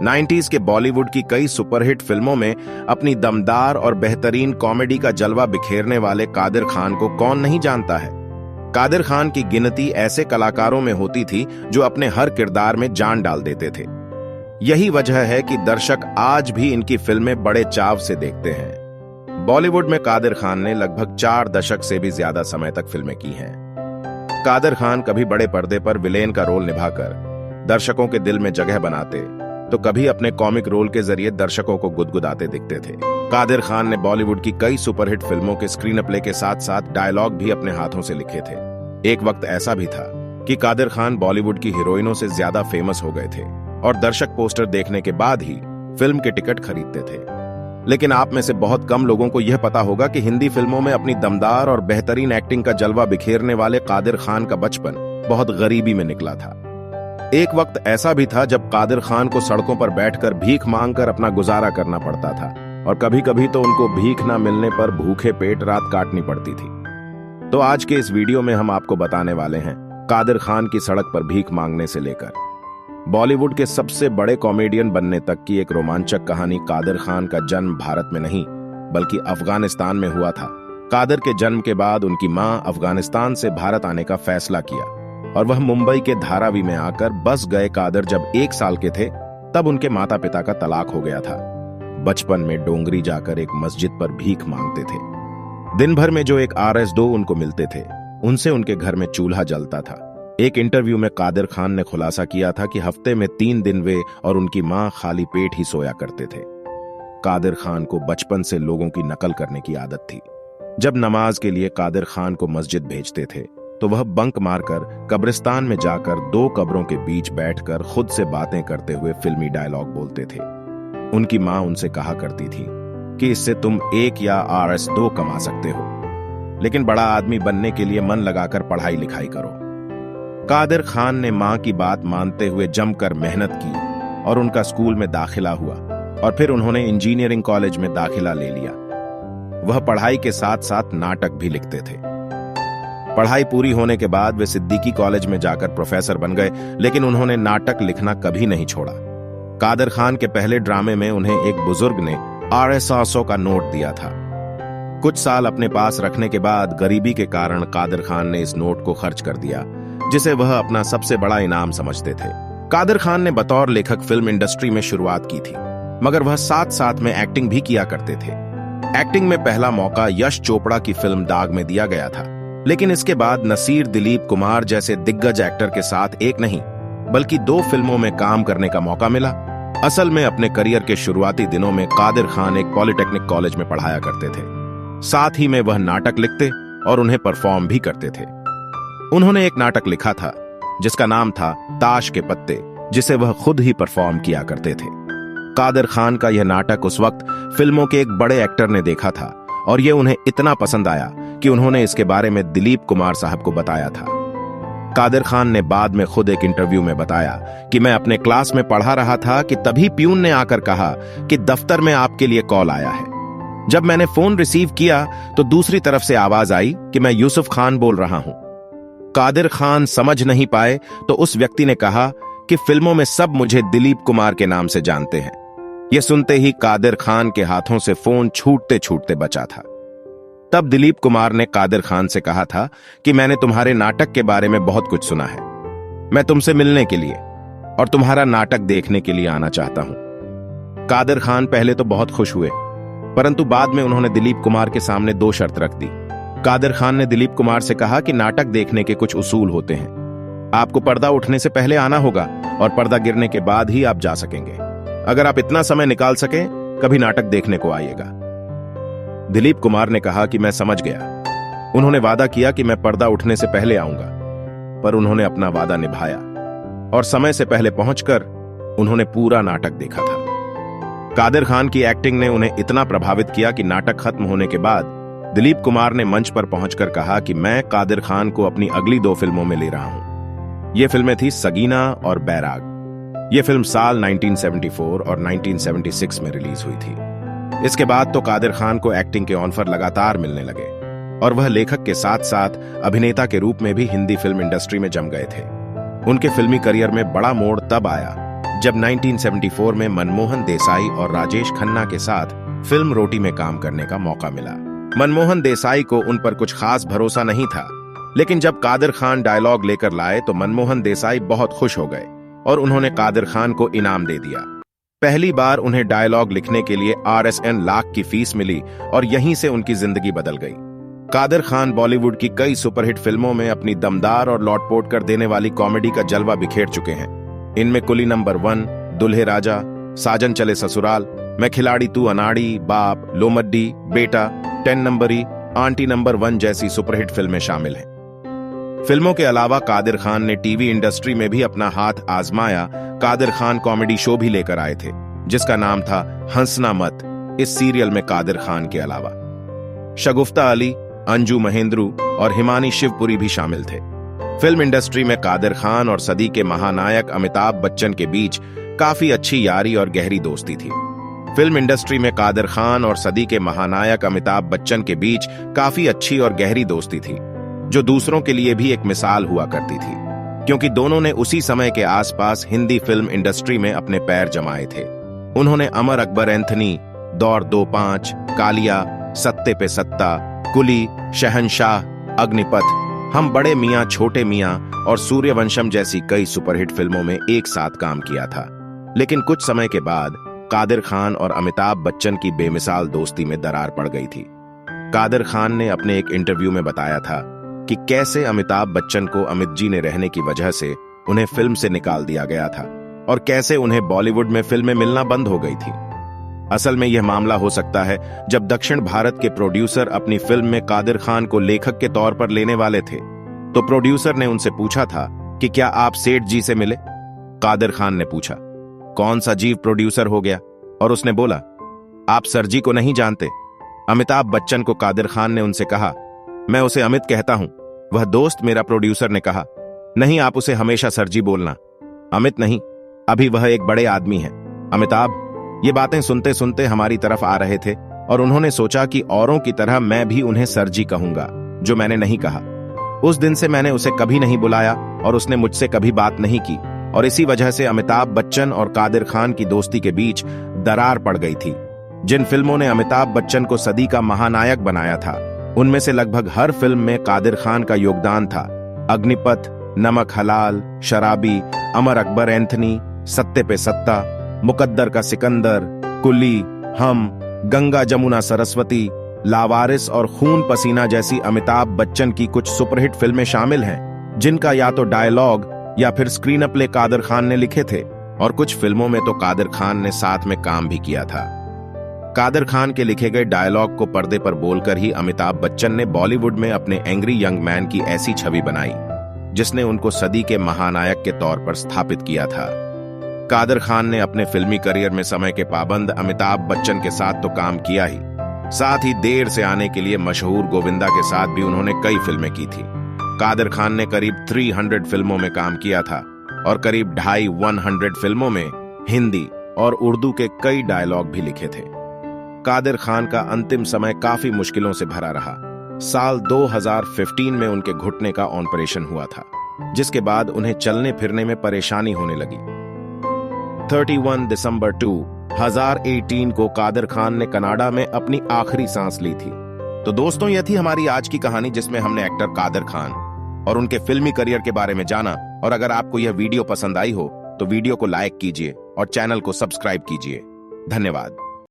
90s के बॉलीवुड की कई सुपरहिट फिल्मों में अपनी दमदार और बेहतरीन कॉमेडी का जलवा बिखेरने वाले कादिर खान को कौन नहीं जानता है। कादिर खान की गिनती ऐसे कलाकारों में होती थी जो अपने हर किरदार में जान डाल देते थे। यही वजह है कि दर्शक आज भी इनकी फिल्में बड़े चाव से देखते हैं। बॉलीवुड में कादिर खान ने लगभग 4 दशक से भी ज्यादा समय तक फिल्में की हैं। कादिर खान कभी बड़े पर्दे पर विलेन का रोल निभाकर दर्शकों के दिल में जगह बनाते, तो कभी अपने कॉमिक रोल के जरिए दर्शकों को गुदगुदाते दिखते थे। कादिर खान ने बॉलीवुड की कई सुपरहिट फिल्मों के स्क्रीन प्ले के साथ साथ डायलॉग भी अपने हाथों से लिखे थे। एक वक्त ऐसा भी था कि कादिर खान बॉलीवुड की हीरोइनों से ज्यादा फेमस हो गए थे और दर्शक पोस्टर देखने के बाद ही फिल्म के टिकट खरीदते थे। लेकिन आप में से बहुत कम लोगों को यह पता होगा कि हिंदी फिल्मों में अपनी दमदार और बेहतरीन एक्टिंग का जलवा बिखेरने वाले कादिर खान का बचपन बहुत गरीबी में निकला था। एक वक्त ऐसा भी था जब कादिर खान को सड़कों पर बैठकर भीख मांगकर अपना गुजारा करना पड़ता था और कभी कभी तो उनको भीख ना मिलने पर भूखे पेट रात काटनी पड़ती थी। तो आज के इस वीडियो में हम आपको बताने वाले हैं कादिर खान की सड़क पर भीख मांगने से लेकर बॉलीवुड के सबसे बड़े कॉमेडियन बनने तक की एक रोमांचक कहानी। कादिर खान का जन्म भारत में नहीं बल्कि अफगानिस्तान में हुआ था। कादिर के जन्म के बाद उनकी मां अफगानिस्तान से भारत आने का फैसला किया और वह मुंबई के धारावी में आकर बस गए। कादिर जब 1 साल के थे तब उनके माता पिता का तलाक हो गया था। बचपन में डोंगरी जाकर एक मस्जिद पर भीख मांगते थे। दिन भर में जो एक RS2 उनको मिलते थे उनसे उनके घर में चूल्हा जलता था। एक इंटरव्यू में कादिर खान ने खुलासा किया था कि हफ्ते में 3 दिन वे और उनकी मां खाली पेट ही सोया करते थे। कादिर खान को बचपन से लोगों की नकल करने की आदत थी। जब नमाज के लिए कादिर खान को मस्जिद भेजते थे तो वह बंक मारकर कब्रिस्तान में जाकर 2 कब्रों के बीच बैठकर खुद से बातें करते हुए फिल्मी डायलॉग बोलते थे। उनकी मां उनसे कहा करती थी कि इससे तुम 1 या RS2 कमा सकते हो, लेकिन बड़ा आदमी बनने के लिए मन लगाकर पढ़ाई लिखाई करो। कादिर खान ने मां की बात मानते हुए जमकर मेहनत की और उनका स्कूल में दाखिला हुआ और फिर उन्होंने इंजीनियरिंग कॉलेज में दाखिला ले लिया। वह पढ़ाई के साथ साथ नाटक भी लिखते थे। पढ़ाई पूरी होने के बाद वे सिद्दीकी कॉलेज में जाकर प्रोफेसर बन गए, लेकिन उन्होंने नाटक लिखना कभी नहीं छोड़ा। कादिर खान के पहले ड्रामे में उन्हें एक बुजुर्ग ने RS800 का नोट दिया था। कुछ साल अपने पास रखने के बाद गरीबी के कारण कादिर खान ने इस नोट को खर्च कर दिया, जिसे वह अपना सबसे बड़ा इनाम समझते थे। कादिर खान ने बतौर लेखक फिल्म इंडस्ट्री में शुरुआत की थी, मगर वह साथ साथ में एक्टिंग भी किया करते थे। एक्टिंग में पहला मौका यश चोपड़ा की फिल्म दाग में दिया गया था, लेकिन इसके बाद नसीर दिलीप कुमार जैसे दिग्गज एक्टर के साथ एक नहीं बल्कि 2 फिल्मों में काम करने का मौका मिला। असल में अपने करियर के शुरुआती दिनों में कादिर खान एक पॉलिटेक्निक कॉलेज में पढ़ाया करते थे। साथ ही में वह नाटक लिखते और उन्हें परफॉर्म भी करते थे। उन्होंने एक नाटक लिखा था जिसका नाम था ताश के पत्ते, जिसे वह खुद ही परफॉर्म किया करते थे। कादिर खान का यह नाटक उस वक्त फिल्मों के एक बड़े एक्टर ने देखा था और यह उन्हें इतना पसंद आया कि उन्होंने इसके बारे में दिलीप कुमार साहब को बताया था। कादिर खान ने बाद में खुद एक इंटरव्यू में बताया कि मैं अपने क्लास में पढ़ा रहा था कि तभी प्यून ने आकर कहा कि दफ्तर में आपके लिए कॉल आया है। जब मैंने फोन रिसीव किया तो दूसरी तरफ से आवाज आई कि मैं यूसुफ खान बोल रहा हूं। कादिर खान समझ नहीं पाए तो उस व्यक्ति ने कहा कि फिल्मों में सब मुझे दिलीप कुमार के नाम से जानते हैं। यह सुनते ही कादिर खान के हाथों से फोन छूटते छूटते बचा था। तब दिलीप कुमार ने कादिर खान से कहा था कि मैंने तुम्हारे नाटक के बारे में बहुत कुछ सुना है, मैं तुमसे मिलने के लिए और तुम्हारा नाटक देखने के लिए आना चाहता हूं। कादिर खान पहले तो बहुत खुश हुए, परंतु बाद में उन्होंने दिलीप कुमार के सामने 2 शर्त रख दी। कादिर खान ने दिलीप कुमार से कहा कि नाटक देखने के कुछ उसूल होते हैं। आपको पर्दा उठने से पहले आना होगा और पर्दा गिरने के बाद ही आप जा सकेंगे। अगर आप इतना समय निकाल सकें, कभी नाटक देखने को आइएगा। दिलीप कुमार ने कहा कि मैं समझ गया। उन्होंने वादा किया कि मैं पर्दा उठने से पहले आऊंगा, पर उन्होंने अपना वादा निभाया और समय से पहले पहुंचकर उन्होंने पूरा नाटक देखा था। कादिर खान की एक्टिंग ने उन्हें इतना प्रभावित किया कि नाटक खत्म होने के बाद दिलीप कुमार ने मंच पर पहुंचकर कहा कि मैं कादिर खान को अपनी अगली 2 फिल्मों में ले रहा हूं। ये फिल्में थी सगीना और बैराग। ये फिल्म साल 1974 और 1976 में रिलीज हुई थी। इसके बाद तो कादिर खान को एक्टिंग के ऑफर लगातार मिलने लगे और वह लेखक के साथ साथ अभिनेता के रूप में भी हिंदी फिल्म इंडस्ट्री में जम गए थे। उनके फिल्मी करियर में बड़ा मोड़ तब आया जब 1974 में मनमोहन देसाई और राजेश खन्ना के साथ फिल्म रोटी में काम करने का मौका मिला। मनमोहन देसाई को उन पर कुछ खास भरोसा नहीं था, लेकिन जब कादिर खान डायलॉग लेकर लाए तो मनमोहन देसाई बहुत खुश हो गए और उन्होंने कादिर खान को इनाम दे दिया। पहली बार उन्हें डायलॉग लिखने के लिए RSN लाख की फीस मिली और यहीं से उनकी जिंदगी बदल गई। कादिर खान बॉलीवुड की कई सुपरहिट फिल्मों में अपनी दमदार और लौटपोट कर देने वाली कॉमेडी का जलवा बिखेर चुके हैं। इनमें कुली नंबर 1, दुल्हे राजा, साजन चले ससुराल, मैं खिलाड़ी तू अनाड़ी, बाप, लोमड्डी, बेटा, 10 नंबरी, आंटी नंबर 1 जैसी सुपरहिट फिल्में शामिल हैं। फिल्मों के अलावा कादिर खान ने टीवी इंडस्ट्री में भी अपना हाथ आजमाया। कादिर खान कॉमेडी शो भी लेकर आए थे जिसका नाम था हंसना मत। इस सीरियल में कादिर खान के अलावा शगुफ्ता अली, अंजू महेंद्रू और हिमानी शिवपुरी भी शामिल थे। फिल्म इंडस्ट्री में कादिर खान और सदी के महानायक अमिताभ बच्चन के बीच काफी अच्छी यारी और गहरी दोस्ती थी। फिल्म इंडस्ट्री में कादिर खान और सदी के महानायक अमिताभ बच्चन के बीच काफी अच्छी और गहरी दोस्ती थी, जो दूसरों के लिए भी एक मिसाल हुआ करती थी, क्योंकि दोनों ने उसी समय के आसपास हिंदी फिल्म इंडस्ट्री में अपने पैर जमाए थे। उन्होंने अमर अकबर एंथनी, दौर 2-5, कालिया, सत्ते पे सत्ता, कुली, शहंशाह, अग्निपथ, हम बड़े मियां छोटे मियां और सूर्यवंशम जैसी कई सुपरहिट फिल्मों में एक साथ काम किया था। लेकिन कुछ समय के बाद कादिर खान और अमिताभ बच्चन की बेमिसाल दोस्ती में दरार पड़ गई थी। कादिर खान ने अपने एक इंटरव्यू में बताया था कि कैसे अमिताभ बच्चन को अमित जी ने रहने की वजह से उन्हें फिल्म से निकाल दिया गया था और कैसे उन्हें बॉलीवुड में फिल्में मिलना बंद हो गई थी। असल में यह मामला हो सकता है जब दक्षिण भारत के प्रोड्यूसर अपनी फिल्म में कादिर खान को लेखक के तौर पर लेने वाले थे, तो प्रोड्यूसर ने उनसे पूछा था कि क्या आप सेठ जी से मिले। कादिर खान ने पूछा, कौन सा जीव प्रोड्यूसर हो गया, और उसने बोला, आप सर जी को नहीं जानते। अमिताभ बच्चन को कादिर खान ने उनसे कहा, मैं उसे अमित कहता हूं, वह दोस्त मेरा। प्रोड्यूसर ने कहा, नहीं, आप उसे हमेशा सर जी बोलना, अमित नहीं, अभी वह एक बड़े आदमी है। अमिताभ ये बातें सुनते सुनते हमारी तरफ आ रहे थे और उन्होंने सोचा कि औरों की तरह मैं भी उन्हें सर जी कहूंगा, जो मैंने नहीं कहा। उस दिन से मैंने उसे कभी नहीं बुलाया और उसने मुझसे कभी बात नहीं की, और इसी वजह से अमिताभ बच्चन और कादिर खान की दोस्ती के बीच दरार पड़ गई थी। जिन फिल्मों ने अमिताभ बच्चन को सदी का महानायक बनाया था, उनमें से लगभग हर फिल्म में कादिर खान का योगदान था। अग्निपथ, नमक हलाल, शराबी, अमर अकबर एंथनी, सत्ते पे सत्ता, मुकद्दर का सिकंदर, कुली, हम, गंगा जमुना सरस्वती, लावारिस और खून पसीना जैसी अमिताभ बच्चन की कुछ सुपरहिट फिल्में शामिल हैं, जिनका या तो डायलॉग या फिर स्क्रीन प्ले कादिर खान ने लिखे थे, और कुछ फिल्मों में तो कादिर खान ने साथ में काम भी किया था। कादिर खान के लिखे गए डायलॉग को पर्दे पर बोलकर ही अमिताभ बच्चन ने बॉलीवुड में अपने एंग्री यंग मैन की ऐसी छवि बनाई जिसने उनको सदी के महानायक के तौर पर स्थापित किया था। कादिर खान ने अपने फिल्मी करियर में समय के पाबंद अमिताभ बच्चन के साथ तो काम किया ही, साथ ही देर से आने के लिए मशहूर गोविंदा के साथ भी उन्होंने कई फिल्में की थी। कादिर खान ने करीब 300 फिल्मों में काम किया था और करीब 250 फिल्मों में हिंदी और उर्दू के कई डायलॉग भी लिखे थे। कादिर खान का अंतिम समय काफी मुश्किलों से भरा रहा। साल 2015 में उनके घुटने का ऑपरेशन हुआ था, जिसके बाद उन्हें चलने फिरने में परेशानी होने लगी। 31 दिसंबर 2018 को कादिर खान ने कनाडा में अपनी आखिरी सांस ली थी। तो दोस्तों, यह थी हमारी आज की कहानी जिसमें हमने एक्टर कादिर खान और उनके फिल्मी करियर के बारे में जाना। और अगर आपको यह वीडियो पसंद आई हो तो वीडियो को लाइक कीजिए और चैनल को सब्सक्राइब कीजिए। धन्यवाद।